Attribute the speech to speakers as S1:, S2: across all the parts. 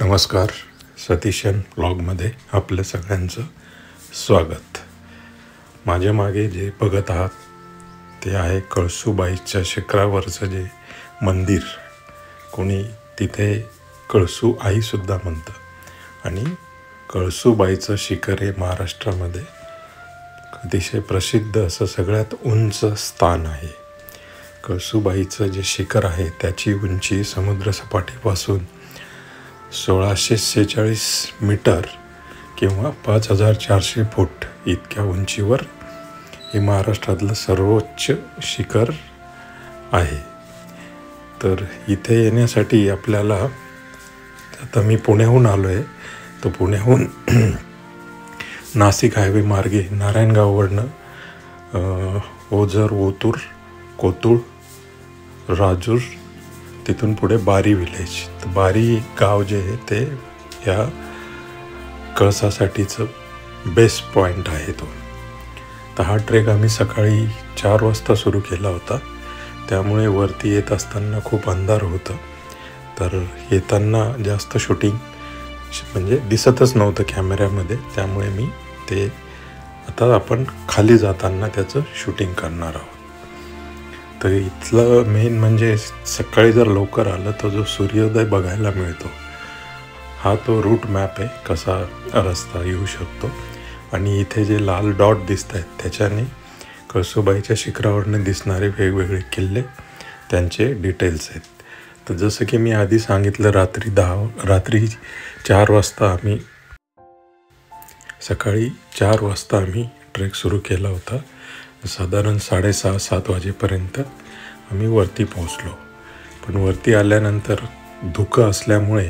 S1: नमस्कार. सतीशन ब्लॉगमध्ये आपलं सगळ्यांचं स्वागत. माझ्या मागे जे बघत आहात ते आहे कळसूबाईच्या शिखरावरचं जे मंदिर. कोणी तिथे कळसू आईसुद्धा म्हणतं आणि कळसूबाईचं शिखर हे महाराष्ट्रामध्ये अतिशय प्रसिद्ध असं सगळ्यात उंच स्थान आहे. कळसूबाईचं जे शिखर आहे त्याची उंची समुद्रसपाटीपासून 1646 मीटर किंवा 5400 फूट इतक्या उंचीवर हे महाराष्ट्रातलं सर्वोच्च शिखर आहे. तर इथे येण्यासाठी आपल्याला, आता मी पुण्याहून आलो आहे, तर पुण्याहून नाशिक हायवे मार्गे नारायणगाववरनं ओझर, ओतूर, कोतुळ, राजूर, तिथून पुढे बारी विलेज. तर बारी गाव जे आहे ते या कळसासाठीचं बेस्ट पॉईंट आहे तो. तर हा ट्रेक आम्ही सकाळी 4 वाजता सुरू केला होता. त्यामुळे वरती येत असताना खूप अंधार होतं, तर येताना जास्त शूटिंग म्हणजे दिसतच नव्हतं कॅमेऱ्यामध्ये. त्यामुळे मी ते आता आपण खाली जाताना त्याचं शूटिंग करणार आहोत. तर इथलं मेन म्हणजे सकाळी जर लवकर आलं तर जो सूर्योदय बघायला मिळतो हा तो रूट मॅप आहे, कसा रस्ता येऊ शकतो. आणि इथे जे लाल डॉट दिसत आहेत त्याच्याने कळसूबाईच्या शिखरावरनं दिसणारे वेगवेगळे किल्ले, त्यांचे डिटेल्स आहेत. तर जसं की मी आधी सांगितलं, रात्री 4 वाजता आम्ही सकाळी 4 वाजता आम्ही ट्रेक सुरू केला होता. साधारण 6:30-7 वाजेपर्यंत आम्ही वरती पोहोचलो. पण वरती आल्यानंतर धुकं असल्यामुळे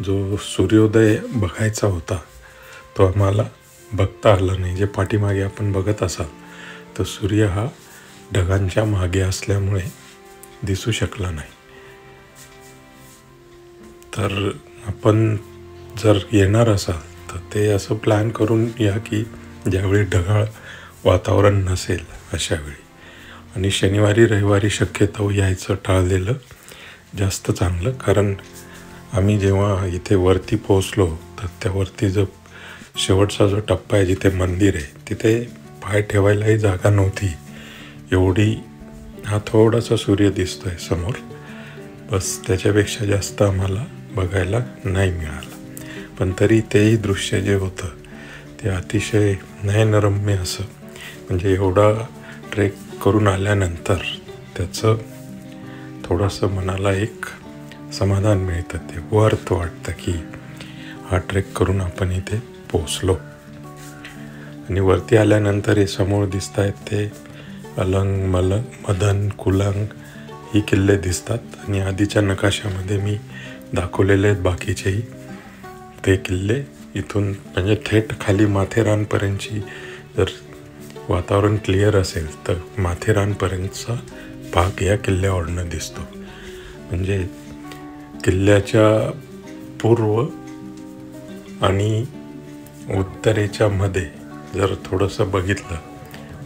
S1: जो सूर्योदय बघायचा होता तो आम्हाला बघता आला नाही. जे पाठीमागे आपण बघत असाल तर सूर्य हा ढगांच्या मागे असल्यामुळे दिसू शकला नाही. तर आपण जर येणार असाल तर ते असं प्लॅन करून या की ज्यावेळी ढगाळ वातावरण नसेल अशा वेळी. आणि शनिवारी रविवारी शक्यतो यायचं टाळलेलं जास्त चांगलं, कारण आम्ही जेव्हा इथे वरती पोहोचलो तर त्यावरती जो शेवटचा जो टप्पा आहे जिथे मंदिर आहे तिथे पाय ठेवायलाही जागा नव्हती. एवढी हा थोडासा सूर्य दिसतो आहे समोर, बस त्याच्यापेक्षा जास्त आम्हाला बघायला नाही मिळालं. पण तरी तेही दृश्य जे होतं ते अतिशय नयनरम्य असं, म्हणजे एवढा ट्रेक करून आल्यानंतर त्याचं थोडंसं मनाला एक समाधान मिळतं. ते वर्थ वाटतं की हा ट्रेक करून आपण इथे पोचलो. आणि वरती आल्यानंतर हे समोर दिसत आहेत ते अलंग, मदन, कुलंग ही किल्ले दिसतात. आणि आधीच्या नकाशामध्ये मी दाखवलेले आहेत बाकीचेही ते किल्ले. इथून म्हणजे थेट खाली माथेरानपर्यंतची जर वातावरण क्लिअर असेल तर माथेरानपर्यंतचा भाग या किल्ल्यावरनं दिसतो. म्हणजे किल्ल्याच्या पूर्व आणि उत्तरेच्या मध्ये जर थोडंसं बघितलं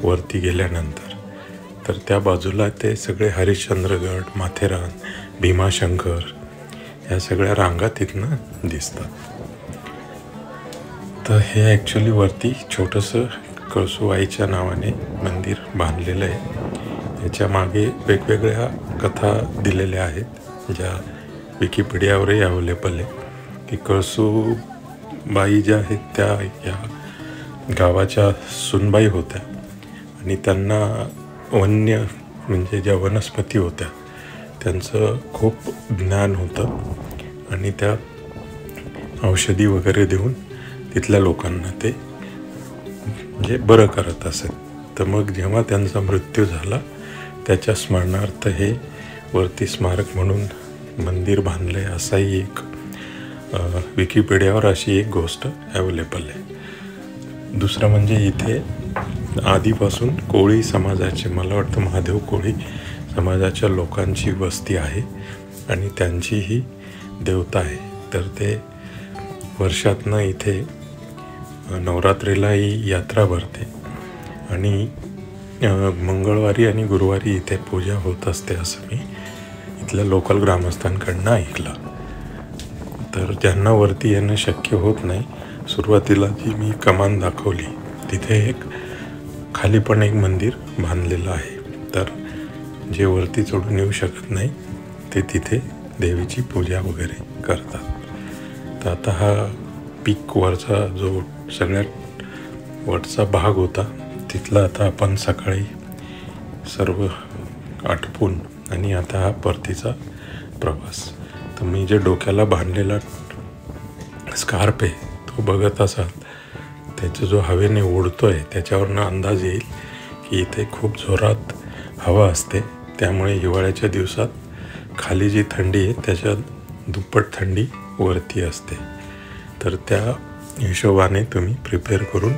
S1: वरती गेल्यानंतर तर त्या बाजूला ते सगळे हरिश्चंद्रगड, माथेरान, भीमाशंकर या सगळ्या रांगा तिथनं दिसतात. तर हे ॲक्च्युली वरती छोटंसं कळसूबाईच्या नावाने मंदिर बांधलेलं आहे. याच्या मागे वेगवेगळ्या कथा दिलेल्या आहेत ज्या विकिपीडियावरही अवेलेबल आहे. की कळसूबाई ज्या आहेत त्या या गावाच्या सुनबाई होत्या आणि त्यांना वन्य म्हणजे ज्या वनस्पती होत्या त्यांचं खूप ज्ञान होतं आणि त्या औषधी वगैरे देऊन तिथल्या लोकांना ते म्हणजे बरं करत असत. तर मग जेव्हा त्यांचा मृत्यू झाला त्याच्या स्मरणार्थ हे वरती स्मारक म्हणून मंदिर बांधलं आहे असाही एक विकिपीडियावर अशी एक गोष्ट अवेलेबल आहे. दुसरं म्हणजे इथे आधीपासून कोळी समाजाचे, मला वाटतं महादेव कोळी समाजाच्या लोकांची वस्ती आहे आणि त्यांची ही देवता आहे. तर ते वर्षातनं इथे नवरात्रीलाही यात्रा भरते आणि मंगळवारी आणि गुरुवारी इथे पूजा होत असते असं मी इथल्या लोकल ग्रामस्थांकडनं ऐकलं. तर ज्यांना वरती येणं शक्य होत नाही, सुरुवातीला जी मी कमान दाखवली तिथे एक खाली पण एक मंदिर बांधलेलं आहे. तर जे वरती चढून येऊ शकत नाही ते तिथे देवीची पूजा वगैरे करतात. तर आता हा पीक वरचा जो सगळ्यात वरचा भाग होता तिथला आता आपण सकाळी सर्व आटपून आणि आता हा परतीचा प्रवास. तर मी जे डोक्याला बांधलेला स्कार्फ आहे तो बघत असाल, त्याचा जो हवेने उडतोय त्याच्यावरनं अंदाज येईल की इथे खूप जोरात हवा असते. त्यामुळे हिवाळ्याच्या दिवसात खाली जी थंडी आहे त्याच्या दुप्पट थंडी वरती असते. तर त्या हिशोबाने तुम्ही प्रिपेअर करून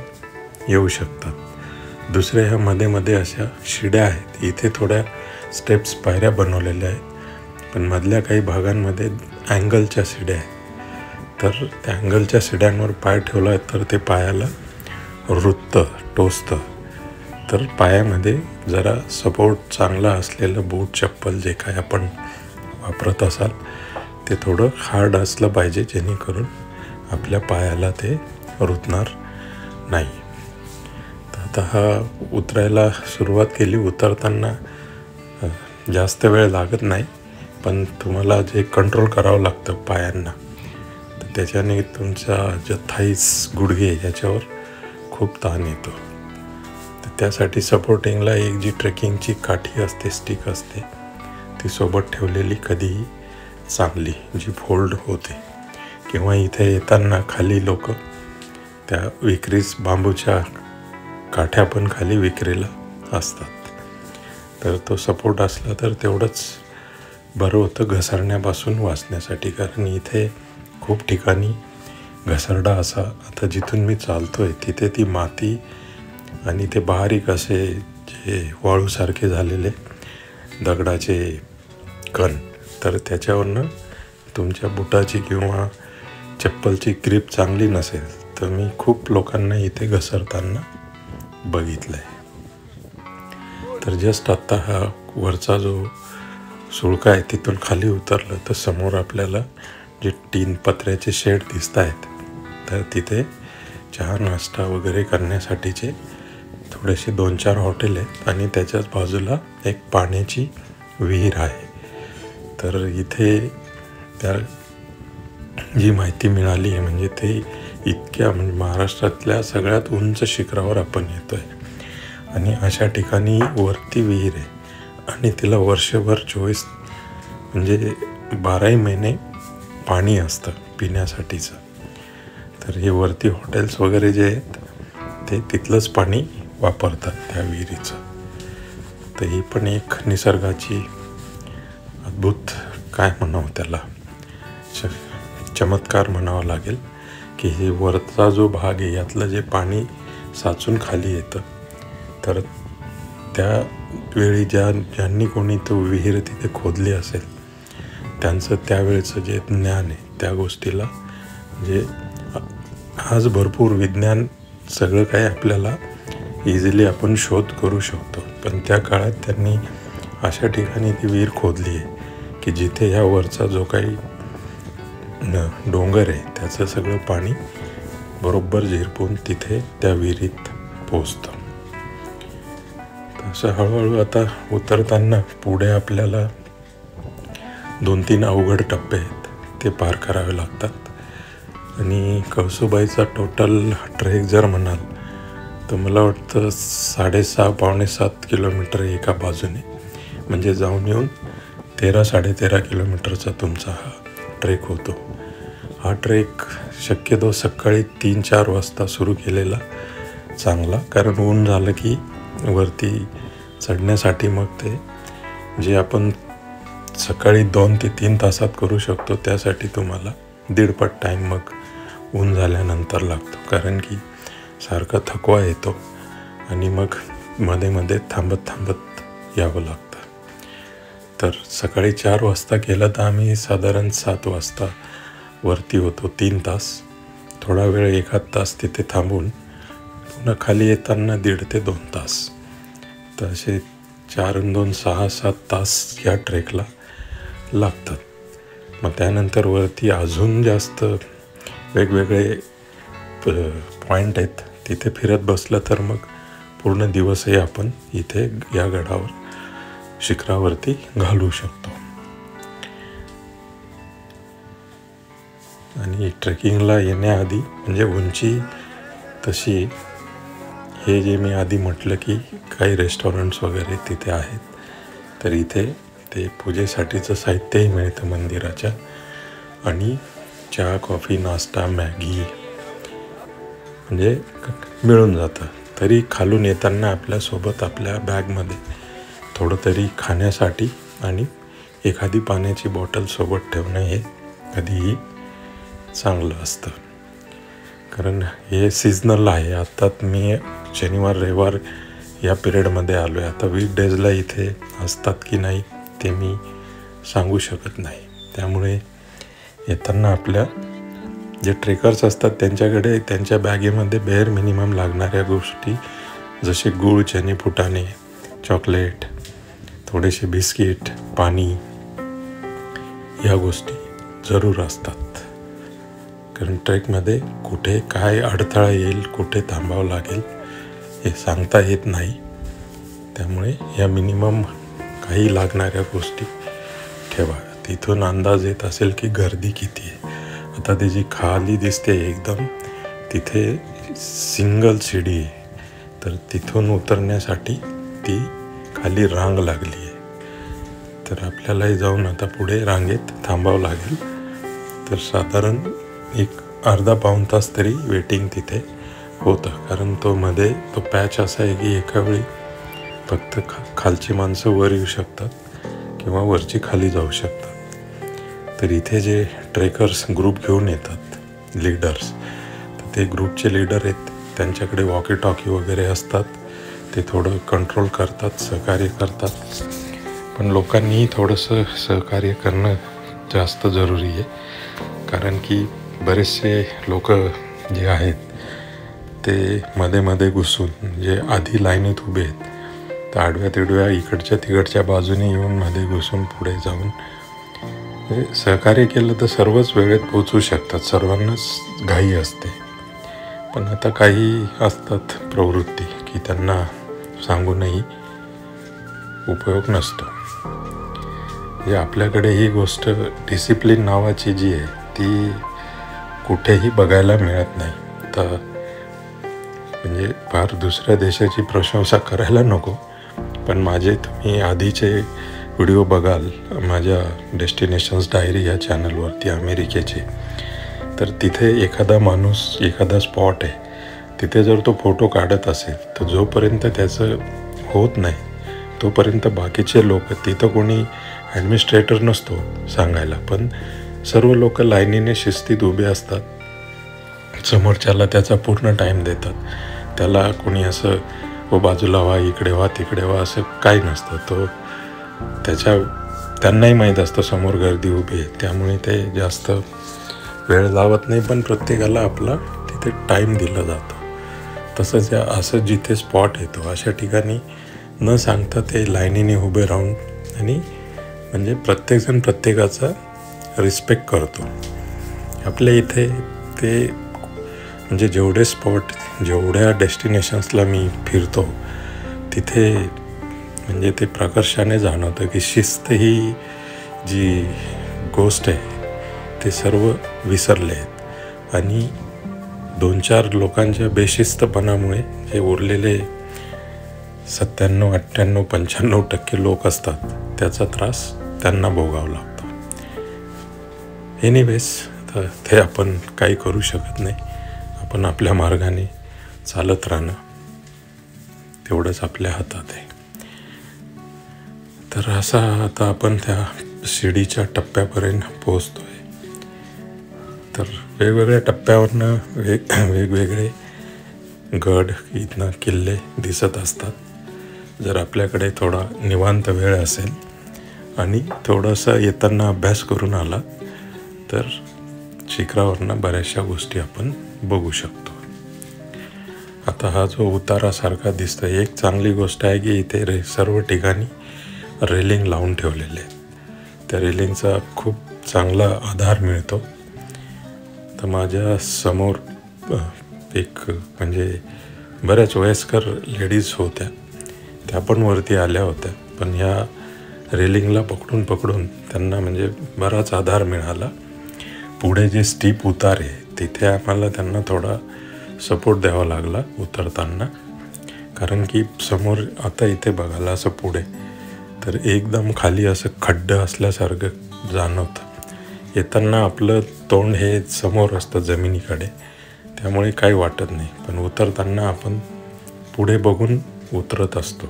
S1: येऊ शकतात. दुसऱ्या ह्या मध्ये अशा शिड्या आहेत. इथे थोड्या स्टेप्स पायऱ्या बनवलेल्या आहेत, पण मधल्या काही भागांमध्ये अँगलच्या शिड्या आहेत. तर त्या अँगलच्या शिड्यांवर पाय ठेवला तर ते पायाला रुततं, टोचतं. तर पायामध्ये जरा सपोर्ट चांगला असलेलं बूट, चप्पल जे काय आपण वापरत असाल ते थोडं हार्ड असलं पाहिजे, जेणेकरून आपल्या पायाला ते रुतणार नाही. तर आता हा उतरायला सुरुवात केली. उतरताना जास्त वेळ लागत नाही, पण तुम्हाला जे कंट्रोल करावं लागतं पायांना, तर त्याच्याने तुमच्या ज्या थाईस, गुडघे याच्यावर खूप ताण येतो. तर त्यासाठी सपोर्टिंगला एक जी ट्रेकिंगची काठी असते, स्टिक असते, ती सोबत ठेवलेली कधीही चांगली, जी फोल्ड होते. किंवा इथे येताना खाली लोक त्या विक्रीस बांबूच्या काठ्या पण खाली विक्रीला असतात. तर तो सपोर्ट असला तर तेवढंच बरं होतं घसरण्यापासून वाचण्यासाठी. कारण इथे खूप ठिकाणी घसरडा असा, आता जिथून मी चालतो आहे तिथे ती माती आणि ते बारीक असे जे वाळूसारखे झालेले दगडाचे कण, तर त्याच्यावरनं तुमच्या बुटाची किंवा चप्पलची ग्रीप चांगली नसेल तर मी खूप लोकांना इथे घसरताना बघितलं आहे. तर जस्ट आत्ता हा वरचा जो सुळका आहे तिथून खाली उतरलं तर समोर आपल्याला जे 3 पत्र्याचे शेड दिसत आहेत, तर तिथे चहा नाश्ता वगैरे करण्यासाठीचे थोडेसे 2-4 हॉटेल आहेत आणि त्याच्याच बाजूला एक पाण्याची विहीर आहे. तर इथे त्या जी माहिती मिळाली आहे म्हणजे ते इतक्या, म्हणजे महाराष्ट्रातल्या सगळ्यात उंच शिखरावर आपण येतो आहे आणि अशा ठिकाणी वरती विहीर आहे आणि तिला वर्षभर 24 म्हणजे 12 महिने पाणी असतं पिण्यासाठीचं. तर हे वरती हॉटेल्स वगैरे जे आहेत ते तिथलंच पाणी वापरतात त्या विहिरीचं. तर ही पण एक निसर्गाची अद्भुत, काय म्हणावं त्याला, चमत्कार म्हणावा लागेल की हे वरचा जो भाग आहे यातलं जे पाणी साचून खाली येतं, तर त्यावेळी ज्यांनी कोणी तो विहीर तिथे खोदली असेल त्यांचं त्यावेळेचं जे ज्ञान आहे त्या गोष्टीला, म्हणजे आज भरपूर विज्ञान सगळं काही आपल्याला इझिली आपण शोध करू शकतो, पण त्या काळात त्यांनी अशा ठिकाणी ती विहीर खोदली आहे की जिथे ह्या वरचा जो काही डोंगर आहे त्याचं सगळं पाणी बरोबर झिरपून तिथे त्या विहिरीत पोचतं. तसं हळूहळू आता उतरताना पुढे आपल्याला 2-3 अवघड टप्पे आहेत ते पार करावे लागतात. आणि कळसूबाईचा टोटल ट्रेक जर म्हणाल तर मला वाटतं 6.5-7 किलोमीटर एका बाजूने, म्हणजे जाऊन येऊन 13-13.5 किलोमीटरचा तुमचा हा ट्रेक होतो. हा ट्रेक शक्यतो सकाळी 3-4 वाजता सुरू केलेला चांगला, कारण ऊन झालं की वरती चढण्यासाठी मग ते जे आपण सकाळी 2 ते 3 तासात करू शकतो त्यासाठी तुम्हाला 1.5 पट टाईम मग ऊन झाल्यानंतर लागतो, कारण की सारखा थकवा येतो आणि मग मध्ये मध्ये थांबत यावं लागतं. तर सकाळी 4 वाजता केलं तर आम्ही साधारण 7 वाजता वरती होतो. 3 तास, थोडा वेळ 1 तास तिथे थांबून पुन्हा खाली येताना 1.5 ते 2 तास. तर असे 4 आणि 2 6-7 तास या ट्रेकला लागतात. मग त्यानंतर वरती अजून जास्त वेगवेगळे पॉईंट आहेत. तिथे फिरत बसलं तर मग पूर्ण दिवसही आपण इथे या गडावर शिखरावरती घालवू शकतो. आणि ट्रेकिंगला येण्याआधी म्हणजे उंची तशी, हे जे मी आधी म्हटलं की काही रेस्टॉरंट्स वगैरे तिथे आहेत, तर इथे ते पूजेसाठीचं साहित्यही मिळतं मंदिराच्या. आणि चहा, कॉफी, नाश्ता, मॅगी म्हणजे मिळून जातं. तरी खालून येताना आपल्यासोबत आपल्या बॅगमध्ये थोडं तरी खाण्यासाठी आणि एखादी पाण्याची बॉटल सोबत ठेवणं हे कधीही चांगलं असतं. कारण हे सीझनल आहे. आता मी शनिवार रविवार या पिरियडमध्ये आलो आहे. आता वीकडेजला इथे असतात की नाही ते मी सांगू शकत नाही. त्यामुळे येताना आपल्या जे ट्रेकर्स असतात त्यांच्याकडे त्यांच्या बॅगेमध्ये बेअर मिनिमम लागणाऱ्या गोष्टी जसे गूळ, चणे, फुटाणे, चॉकलेट, थोडेसे बिस्किट, पाणी या गोष्टी जरूर असतात. कारण ट्रेकमध्ये कुठे काय अडथळा येईल, कुठे थांबावं लागेल हे सांगता येत नाही. त्यामुळे या मिनिमम काही लागणाऱ्या गोष्टी ठेवा. तिथून अंदाज येत असेल की गर्दी किती आहे. आता त्याची खाली दिसते एकदम, तिथे सिंगल शिडी आहे. तर तिथून उतरण्यासाठी ती खाली रांग लागली आहे. तर आपल्यालाही जाऊन आता पुढे रांगेत थांबावं लागेल. तर साधारण एक अर्धा पाऊण तास तरी वेटिंग तिथे होतं. कारण तो पॅच असा आहे की एका वेळी फक्त खालची माणसं वर येऊ शकतात किंवा वरची खाली जाऊ शकतात. तर इथे जे ट्रेकर्स ग्रुप घेऊन येतात लीडर्स, तर ते ग्रुपचे लीडर आहेत. त्यांच्याकडे वॉकी टॉकी वगैरे असतात. ते थोडं कंट्रोल करतात, सहकार्य करतात. पण लोकांनीही थोडंसं सहकार्य करणं जास्त जरुरी आहे. कारण की बरेचसे लोक जे आहेत ते मध्ये घुसून जे आधी लाईनीत उभे आहेत तर आडव्या तिडव्या इकडच्या तिकडच्या बाजूने येऊन मध्ये घुसून पुढे जाऊन सहकार्य केलं तर सर्वच वेळेत पोचू शकतात. सर्वांनाच घाई असते. पण आता काही असतात प्रवृत्ती की त्यांना सांगूनही उपयोग नसतो. म्हणजे आपल्याकडे ही गोष्ट डिसिप्लिन नावाची जी आहे ती कुठेही बघायला मिळत नाही. तर म्हणजे फार दुसऱ्या देशाची प्रशंसा करायला नको, पण तुम्ही आधीचे व्हिडिओ बघाल माझ्या डेस्टिनेशन्स डायरी या चॅनलवरती अमेरिकेचे, तर तिथे एखादा माणूस एखादा स्पॉट आहे तिथे जर तो फोटो काढत असेल तर जोपर्यंत त्याचं होत नाही तोपर्यंत बाकीचे लोक, तिथं कोणी ॲडमिनिस्ट्रेटर नसतो सांगायला, पण सर्व लोक लाईनीने शिस्तीत उभे असतात. समोरच्याला त्याचा पूर्ण टाईम देतात. त्याला कोणी असं बाजूला व्हा, इकडे व्हा, तिकडे व्हा असं काही नसतं. तो त्यांनाही माहीत असतं समोर गर्दी उभी आहे, त्यामुळे ते जास्त वेळ लावत नाही. पण प्रत्येकाला आपला तिथे टाईम दिला जातो. तसंच असं जिथे स्पॉट येतो अशा ठिकाणी न सांगता ते लाईनीने उभे राहून आणि म्हणजे प्रत्येकजण प्रत्येकाचा रिस्पेक्ट करतो. आपल्या इथे ते म्हणजे जेवढे स्पॉट जेवढ्या डेस्टिनेशन्सला मी फिरतो तिथे म्हणजे ते प्रकर्षाने जाणवतं की शिस्त ही जी गोष्ट आहे ते सर्व विसरले आहेत. आणि 2-4 लोकांच्या बेशिस्तपणामुळे जे उरलेले 97, 98, 95% लोक असतात त्याचा त्रास त्यांना भोगावा लागतो. एनिवेज तर ते आपण काही करू शकत नाही. आपण आपल्या मार्गाने चालत राहणं तेवढंच आपल्या हातात आहे. तर आता आपण त्या शिडीच्या टप्प्यापर्यंत पोहोचतो आहे. तर वेगवेगळ्या टप्प्यावरनं वेगवेगळे गड इथनं किल्ले दिसत असतात. जर आपल्याकडे थोडा निवांत वेळ असेल आणि थोडंसं येताना अभ्यास करून आला तर शिखरावरनं बऱ्याचशा गोष्टी आपण बघू शकतो. आता हा जो उतारासारखा दिसतो, एक चांगली गोष्ट आहे की इथे सर्व ठिकाणी रेलिंग लावून ठेवलेले आहेत. त्या रेलिंगचा खूप चांगला आधार मिळतो. तर माझ्या समोर एक म्हणजे बऱ्याच वयस्कर लेडीज होत्या, त्या पण वरती आल्या होत्या. पण ह्या रेलिंगला पकडून त्यांना म्हणजे बराच आधार मिळाला. पुढे जे स्टीप उतार आहे तिथे आम्हाला त्यांना थोडा सपोर्ट द्यावा लागला उतरताना, कारण की समोर आता इथे बघायला असं पुढे तर एकदम खाली असं खड्डं असल्यासारखं जाणवतं. येताना आपलं तोंड हे समोर असतं जमिनीकडे, त्यामुळे काही वाटत नाही. पण उतरताना आपण पुढे बघून उतरत असतो.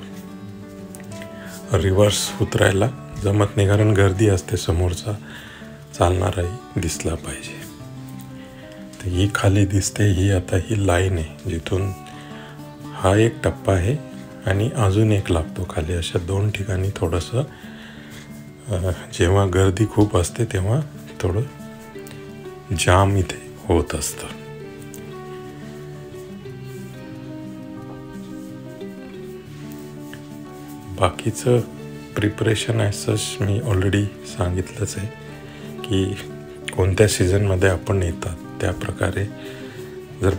S1: रिव्हर्स उतरायला जमत नाही, कारण गर्दी असते, समोरचा चालणाराही दिसला पाहिजे. तर ही खाली दिसते, ही लाईन आहे जिथून हा एक टप्पा आहे आणि अजून एक लागतो खाली. अशा 2 ठिकाणी थोडंसं जेव्हा गर्दी खूप असते तेव्हा थोडं जाम इथे होत असतं. बाकीचं प्रिपरेशन ॲज मी ऑलरेडी सांगितलंच आहे की कोणत्या सीझनमध्ये आपण येतात त्याप्रकारे. जर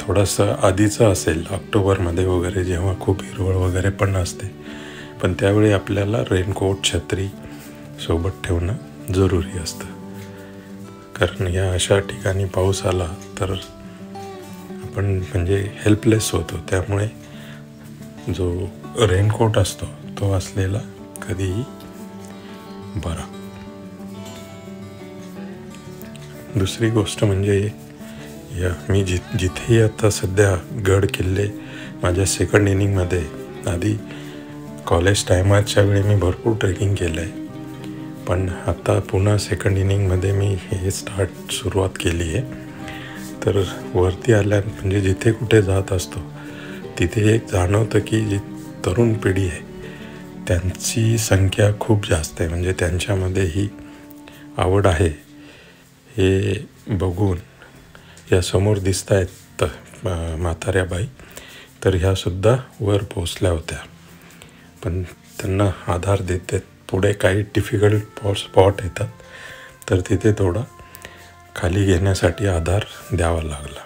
S1: थोडंसं आधीचं असेल ऑक्टोबरमध्ये वगैरे, जेव्हा खूप हिरवळ वगैरे पण असते, पण त्यावेळी आपल्याला रेनकोट, छत्री सोबत ठेवणं जरुरी असतं. कारण या अशा ठिकाणी पाऊस आला तर आपण म्हणजे हेल्पलेस होतो. त्यामुळे जो रेनकोट असतो तो असलेला कधीही बरा. दुसरी गोष्ट म्हणजे मी जिथेही आता सध्या गड किल्ले माझ्या सेकंड इनिंगमध्ये, आधी कॉलेज टायमाच्या वेळी मी भरपूर ट्रेकिंग केलं आहे, पण आता पुन्हा सेकंड इनिंगमध्ये मी हे सुरुवात केली आहे. तर वरती आल्या म्हणजे जिथे कुठे जात असतो तिथे एक जाणवतं की जी तरुण पिढी आहे त्यांची संख्या खूप जास्त आहे. म्हणजे त्यांच्यामध्ये ही आवड आहे हे बघून या समोर दिसत आहेत म्हाताऱ्या बाई, तर ह्यासुद्धा वर पोचल्या होत्या. पण त्यांना आधार देतात. पुढे काही डिफिकल्ट स्पॉट येतात तर तिथे थोडा खाली घेण्यासाठी आधार द्यावा लागला.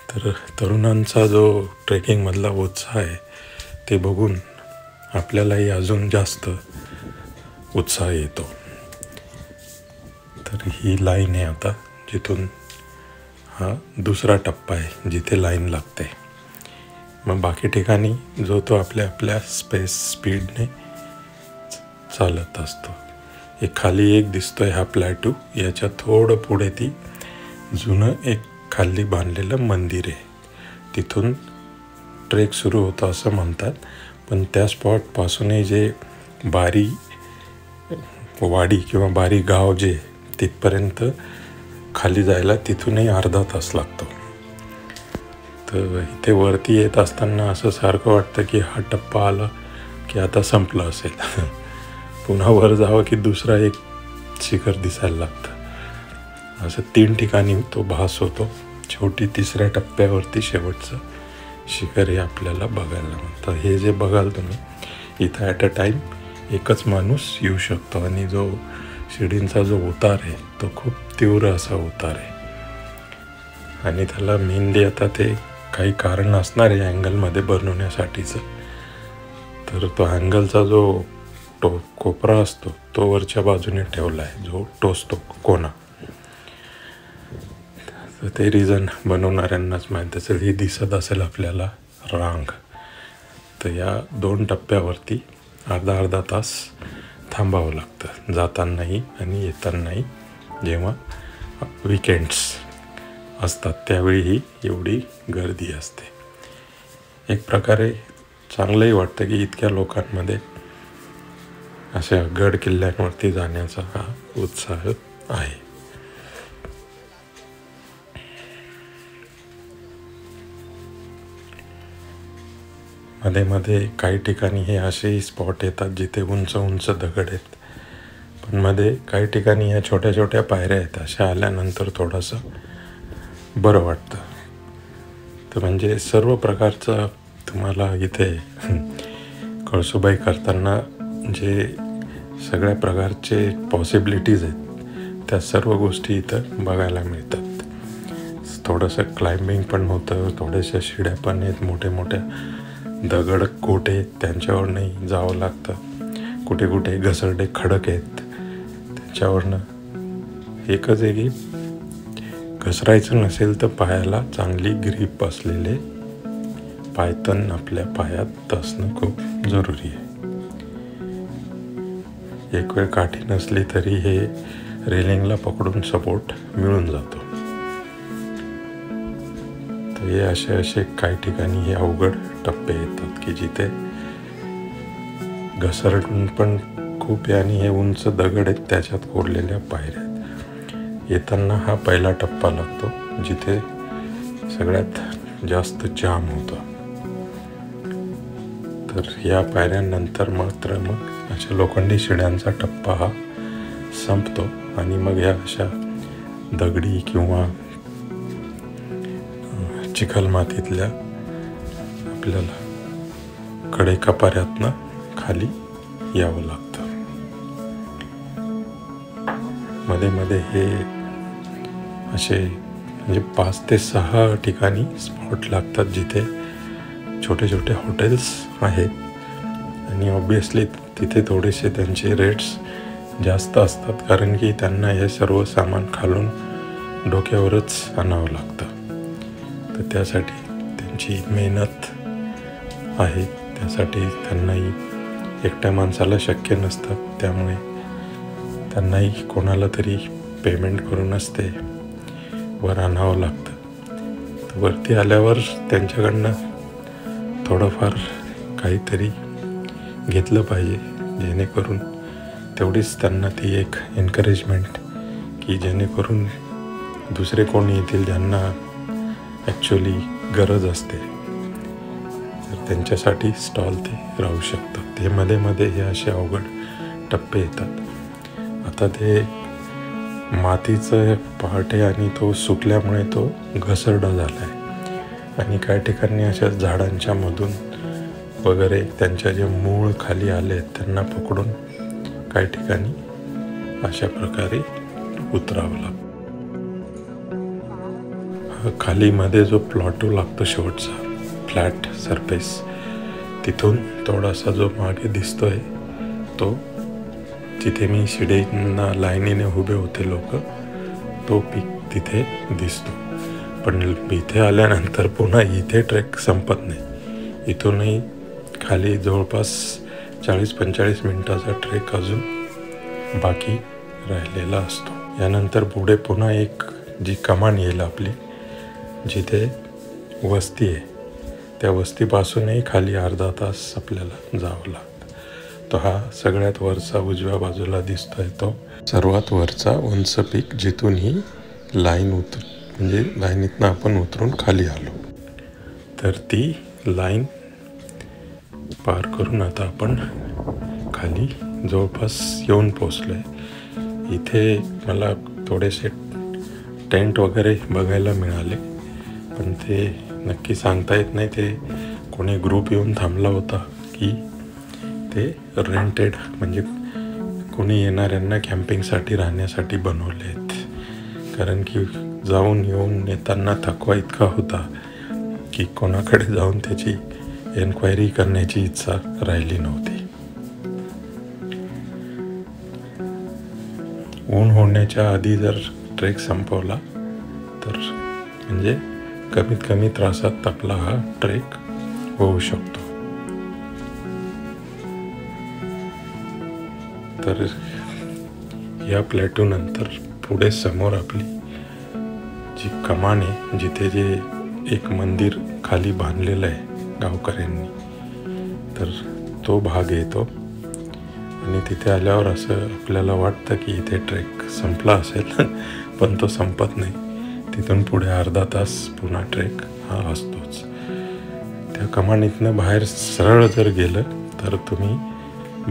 S1: तर तरुणांचा जो ट्रेकिंगमधला उत्साह आहे ते बघून आपल्यालाही अजून जास्त उत्साह येतो. तर ही लाईन आहे आता जिथून हा दुसरा टप्पा आहे जिथे लाईन लागते. मग बाकी ठिकाणी जो तो आपल्या स्पीडने चालत असतो. एक खाली एक दिसतोय हा प्लॅटू, याच्या थोडं पुढे ती जुनं एक खाली बांधलेलं मंदिर आहे. तिथून ट्रेक सुरू होतं असं म्हणतात. पण त्या स्पॉटपासूनही जे बारी वाडी किंवा बारी गाव जे तिथपर्यंत खाली जायला तिथूनही अर्धा तास लागतो. तर इथे वरती येत असताना असं सारखं वाटतं की हा टप्पा आला की आता संपलं असेल. पुन्हा वर जावं की दुसरा एक शिखर दिसायला लागतं. असं 3 ठिकाणी तो भास होतो. शेवटी 3ऱ्या टप्प्यावरती शेवटचं शिखर हे आपल्याला बघायला मिळतं. हे जे बघाल तुम्ही इथं ॲट अ टाईम एकच माणूस येऊ शकतो. आणि जो शिडींचा जो उतार आहे तो खूप तीव्र असा उतार आहे. आणि त्याला मेनली आता ते काही कारण असणार आहे अँगलमध्ये बनवण्यासाठीचं. तर तो अँगलचा जो कोपरा असतो तो वरच्या बाजूने ठेवला आहे, जो टोचतो कोना. तर ते रिझन बनवणाऱ्यांनाच माहीत असेल. ही दिसत असेल आपल्याला रांग. तर या 2 टप्प्यावरती अर्धा तास थांबावं लागतं, जातानाही आणि येतानाही. जेव्हा विकेंड्स असतात त्यावेळीही एवढी गर्दी असते. एक प्रकारे चांगलंही वाटतं की इतक्या लोकांमध्ये अशा गड किल्ल्यांवरती जाण्याचा हा उत्साह आहे. मध्ये मध्ये काही ठिकाणी हे असेही स्पॉट येतात जिथे उंच उंच दगड आहेत, पण मध्ये काही ठिकाणी ह्या छोट्या छोट्या पायऱ्या आहेत. अशा आल्यानंतर थोडंसं बरं वाटतं. तर म्हणजे सर्व प्रकारचं तुम्हाला इथे कळसूबाई करताना जे सगळ्या प्रकारचे पॉसिबिलिटीज आहेत त्या सर्व गोष्टी इथं बघायला मिळतात. थोडंसं क्लाइम्बिंग पण होतं, थोड्याशा शिड्या पण आहेत, मोठे मोठ्या दगड कोटे त्यांच्यावरनंही जावं लागतं. कुठे कुठे घसरडे खडक आहेत त्याच्यावरनं एकच आहे की घसरायचं नसेल तर पायाला चांगली ग्रीप असलेले पायतन आपल्या पायात असणं खूप जरुरी आहे. एक वेळ काठी नसली तरी हे रेलिंगला पकडून सपोर्ट मिळून जातो. तर हे असे काही ठिकाणी हे अवघड टप्पे येतात की जिथे घसरण पण खूप आहे आणि हे उंच दगड आहेत त्याच्यात कोरलेल्या पायऱ्या आहेत. येताना हा पहिला टप्पा लागतो जिथे सगळ्यात जास्त जाम होतं. तर या पायऱ्यांनंतर मात्र मग अशा लोखंडी शिड्यांचा टप्पा हा संपतो आणि मग या अशा दगडी किंवा चिखलमातीतल्या आपल्याला कडेकपाऱ्यातनं खाली यावं लागतं. मध्ये मध्ये हे असे म्हणजे 5 ते 6 ठिकाणी स्पॉट लागतात जिथे छोटे छोटे हॉटेल्स आहेत आणि ऑब्वियसली तिथे थोडेसे त्यांचे रेट्स जास्त असतात कारण की त्यांना हे सर्व सामान खालून डोक्यावरच आणावं लागतं. तर त्यासाठी त्यांची मेहनत आहे, त्यासाठी त्यांनाही एकट्या माणसाला शक्य नसतं, त्यामुळे त्यांनाही कोणाला तरी पेमेंट करूनच ते वर आणावं लागतं. तर वरती आल्यावर त्यांच्याकडनं थोडंफार काहीतरी घेतलं पाहिजे जेणेकरून तेवढीच त्यांना ती एक एनकरेजमेंट की जेणेकरून दुसरे कोणी येतील ज्यांना ॲक्च्युली गरज असते तर त्यांच्यासाठी स्टॉल ते राहू शकतात. ते मध्ये मध्ये हे असे अवघड टप्पे येतात. आता ते मातीचं पहाटे आणि तो सुकल्यामुळे तो घसरडा झाला आहे आणि काही ठिकाणी अशा झाडांच्या मधून वगैरे त्यांच्या जे मूळ खाली आले आहेत त्यांना पकडून काही ठिकाणी अशा प्रकारे उतरावं लागतं. खाली मध्ये जो प्लॉटो लागतो शेवटचा फ्लॅट सरफेस तिथून थोडासा जो मागे दिसतोय तो तिथे मी शिडींना लाईनीने उभे होते लोक, तो पीक तिथे दिसतो. पण इथे आल्यानंतर पुन्हा इथे ट्रेक संपत नाही. इथूनही खाली जवळपास 40-45 मिनिटाचा ट्रेक अजून बाकी राहिलेला असतो. यानंतर पुढे पुन्हा एक जी कमान येईल आपली जिथे वस्ती आहे त्या वस्तीपासूनही खाली अर्धा तास आपल्याला जावं लागतं. तो हा सगळ्यात वरचा उजव्या बाजूला दिसतोय तो सर्वात वरचा उंच पीक जिथून ही लाईन म्हणजे लाईनीतनं आपण उतरून खाली आलो. तर ती लाईन पार करून आता आपण खाली जवळपास येऊन पोचलो आहे. इथे मला थोडेसे टेंट वगैरे बघायला मिळाले पण ते नक्की सांगता येत नाही ते कोणी ग्रुप येऊन थांबला होता की ते रेंटेड म्हणजे कोणी येणाऱ्यांना कॅम्पिंगसाठी राहण्यासाठी बनवले आहेत. कारण की जाऊन येऊन येताना थकवा इतका होता की कोणाकडे जाऊन त्याची एन्क्वायरी करण्याची इच्छा राहिली नव्हती. ऊन होण्याच्या आधी जर ट्रेक संपवला तर म्हणजे कमीत कमी त्रासात आपला हा ट्रेक होऊ शकतो. तर या प्लॅटू नंतर पुढे समोर आपली जी कमान आहे जिथे जे एक मंदिर खाली बांधलेलं आहे गावकऱ्यांनी, तर तो भाग येतो आणि तिथे आल्यावर असं आपल्याला वाटतं की इथे ट्रेक संपला असेल पण तो संपत नाही. तिथून पुढे अर्धा तास पुन्हा ट्रेक हा असतोच. त्या कमानीतनं बाहेर सरळ जर गेलं तर तुम्ही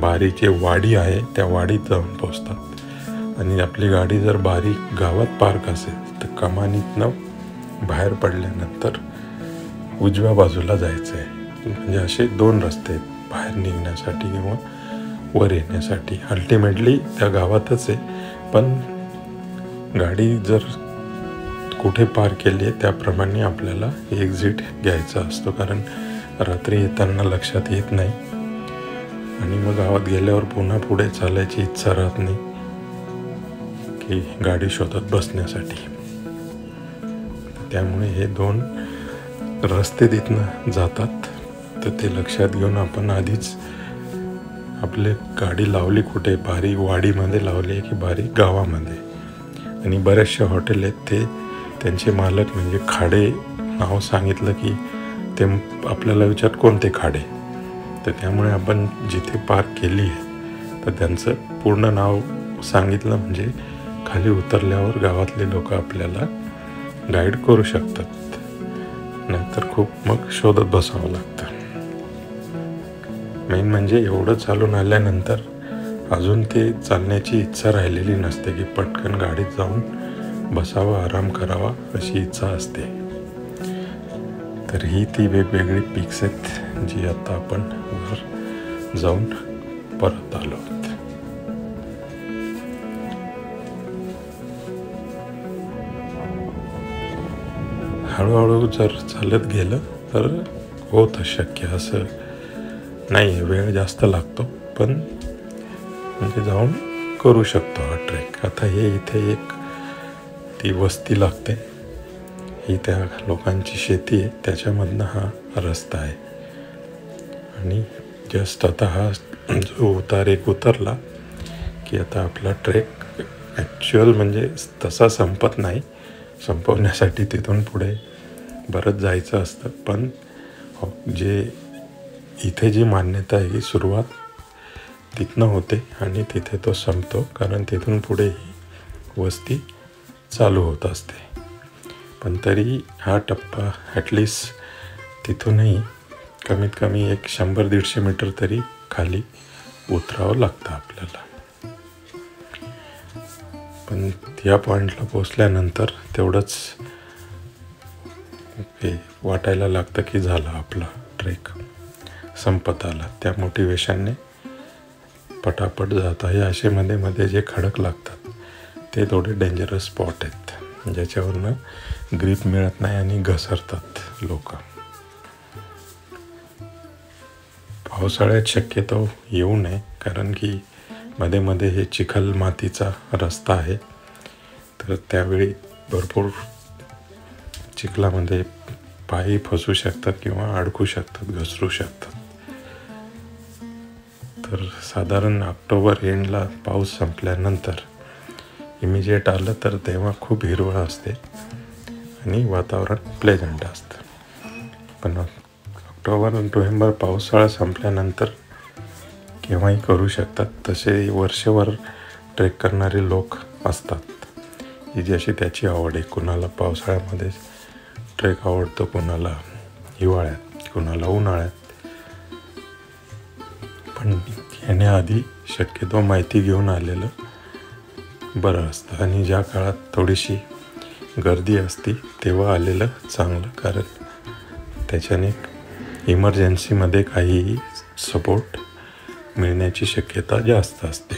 S1: बारीची वाडी आहे त्या वाडीत जाऊन पोचतात आणि आपली गाडी जर बारी गावात पार्क असेल तर कमानीतनं बाहेर पडल्यानंतर उजव्या बाजूला जायचं आहे. म्हणजे असे 2 रस्ते आहेत बाहेर निघण्यासाठी किंवा वर येण्यासाठी. अल्टिमेटली त्या गावातच आहे, पण गाडी जर कुठे पार्क केली आहे त्याप्रमाणे आपल्याला एक्झिट घ्यायचा असतो, कारण रात्री येताना लक्षात येत नाही आणि मग गावात गेल्यावर पुन्हा पुढे चालायची इच्छा राहत नाही की गाडी शोधत बसण्यासाठी. त्यामुळे हे 2 रस्ते तिथनं जातात, तर ते लक्षात घेऊन आपण आधीच आपली गाडी लावली कुठे, बारी वाडीमध्ये लावली आहे की बारी गावामध्ये. आणि बरेचसे हॉटेल आहेत ते त्यांचे मालक म्हणजे खाडे नाव सांगितलं की ते आपल्याला विचार कोणते खाडे, तर त्यामुळे आपण जिथे पार्क केली आहे तर त्यांचं पूर्ण नाव सांगितलं म्हणजे खाली उतरल्यावर गावातले लोक आपल्याला गाईड करू शकतात, नाहीतर खूप मग शोधत बसावं लागतं. मेन म्हणजे एवढं चालून आल्यानंतर अजून ते चालण्याची इच्छा राहिलेली नसते की पटकन गाडीत जाऊन बसावं, आराम करावा अशी इच्छा असते. तर ही ती वेगवेगळी पिक्स आहेत जी आता आपण वर जाऊन परत आलो आहोत. हळूहळू जर चालत गेलं तर होतं शक्य, असं नाही वेळ जास्त लागतो, पण म्हणजे जाऊन करू शकतो हा ट्रेक. आता हे इथे एक ती वस्ती लागते, ही त्या लोकांची शेती आहे, त्याच्यामधनं हा रस्ता आहे. आणि जस्ट आता हा जो उतार एक उतरला की आता आपला ट्रेक ॲक्च्युअल म्हणजे तसा संपत नाही, संपवण्यासाठी तिथून पुढे बरंच जायचं असतं. पण जे इथे जी मान्यता आहे ही सुरुवात तिथनं होते आणि तिथे तो संपतो, कारण तिथून पुढे ही वस्ती चालू होत असते. पण तरी हा टप्पा ॲटलिस्ट तिथूनही कमीत कमी 100-150 मीटर तरी खाली उतरावं लागतं आपल्याला. पण या पॉईंटला पोचल्यानंतर तेवढंच वाटायला लागतं की झाला आपला ट्रेक संपत आला. त्या मोटिवेशनने पटापट जात आहे. असे मध्ये मध्ये जे खडक लागतात ते थोडे डेंजरस स्पॉट आहेत, ज्याच्यावरनं ग्रीप मिळत नाही आणि घसरतात लोक. पावसाळ्यात शक्यतो येऊ नये, कारण की मध्ये मध्ये हे चिखल मातीचा रस्ता आहे, तर त्यावेळी भरपूर चिखलामध्ये पायही फसू शकतात किंवा अडकू शकतात, घसरू शकतात. तर साधारण ऑक्टोबर एंडला पाऊस संपल्यानंतर इमिजिएट आलं तर तेव्हा खूप हिरवळ असते आणि वातावरण प्लेझंट असतं. पण ऑक्टोबर-नोव्हेंबर पावसाळा संपल्यानंतर केव्हाही करू शकतात. तसे वर्षभर ट्रेक करणारे लोक असतात की जशी त्याची आवड आहे. कुणाला पावसाळ्यामध्ये ट्रेक आवडतो, कुणाला हिवाळ्यात, कुणाला उन्हाळ्यात. पण येण्याआधी शक्यतो माहिती घेऊन आलेलं बरं असतं आणि ज्या काळात थोडीशी गर्दी असते तेव्हा आलेलं चांगलं, कारण त्याच्याने इमर्जन्सीमध्ये काहीही सपोर्ट मिळण्याची शक्यता जास्त असते.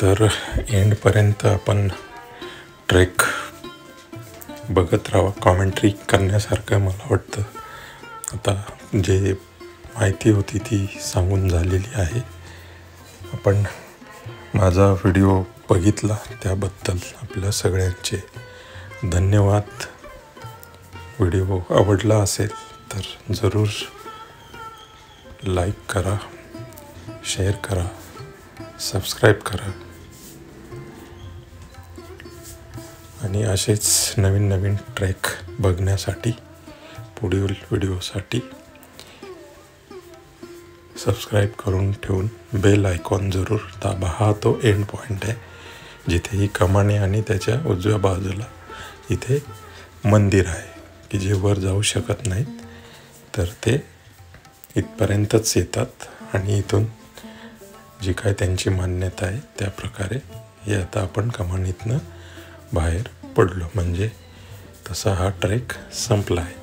S1: तर एंडपर्यंत आपण ट्रेक बघत राहावं. कॉमेंट्री करण्यासारखं मला वाटतं. आता जे माहिती होती ती सांगून झालेली आहे. आपण माझा व्हिडिओ बघितला त्याबद्दल आपल्या सगळ्यांचे धन्यवाद. व्हिडिओ आवडला असेल तर जरूर लाईक करा, शेअर करा, सबस्क्राईब करा आणि असेच नवीन नवीन ट्रेक बघण्यासाठी पुढील व्हिडिओसाठी सबस्क्राईब करून ठेवून बेल आयकॉन जरूर दाबा. हा तो एंड पॉईंट आहे जिथे ही कमानी आणि त्याच्या उजव्या बाजूला इथे मंदिर आहे की जे वर जाऊ शकत नाहीत, तर ते इथपर्यंतच येतात आणि इथून जी काय त्यांची मान्यता आहे त्या प्रकारे हे आता आपण कमानीतनं बाहेर पडलो, म्हणजे तसा हा ट्रेक संपला आहे.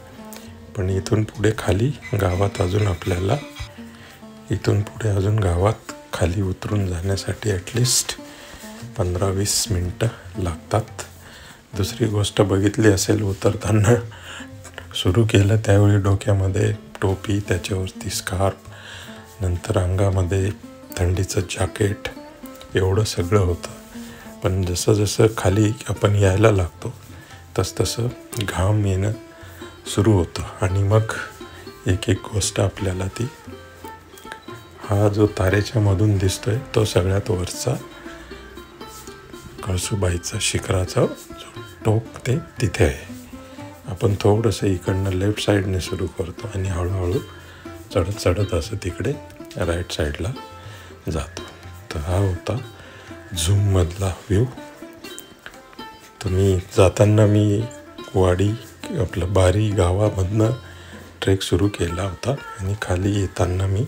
S1: पण इथून पुढे खाली गावात अजून गावात खाली उतरून जाण्यासाठी ॲटलिस्ट 15-20 मिनटं लागतात. दुसरी गोष्ट बघितली असेल, उतरताना सुरू केलं त्यावेळी डोक्यामध्ये टोपी, त्याच्यावरती स्कार्फ, नंतर अंगामध्ये थंडीचं जॅकेट, एवढं सगळं होतं. पण जसं खाली आपण यायला लागतो तसं घाम येणं सुरू होतं आणि मग एक गोष्ट आपल्याला ती, हा जो तारेच्या मधून दिसतोय तो सगळ्यात वरचा कळसूबाईचा शिखराचा टोक ते तिथे आहे. आपण थोडंसं इकडनं लेफ्ट साईडने सुरू करतो आणि हळूहळू चढत असं तिकडे राईट साईडला जातो. तर हा होता झूममधला व्ह्यू. तुम्ही जाताना मी बारी गावामधनं ट्रेक सुरू केला होता आणि खाली येताना मी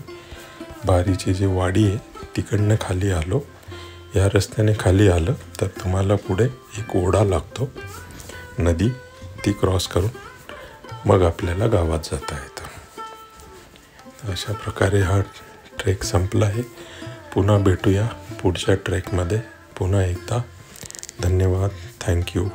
S1: बारीची जी वाडी आहे तिकडनं खाली आलो. या रस्त्याने खाली आलं तर तुम्हाला पुढे एक ओढा लागतो, नदी, ती क्रॉस करून मग आपल्याला गावात जाता येतं. अशा प्रकारे हा ट्रेक संपला आहे. पुन्हा भेटूया पुढच्या ट्रेकमध्ये. पुन्हा एकदा धन्यवाद. थँक्यू.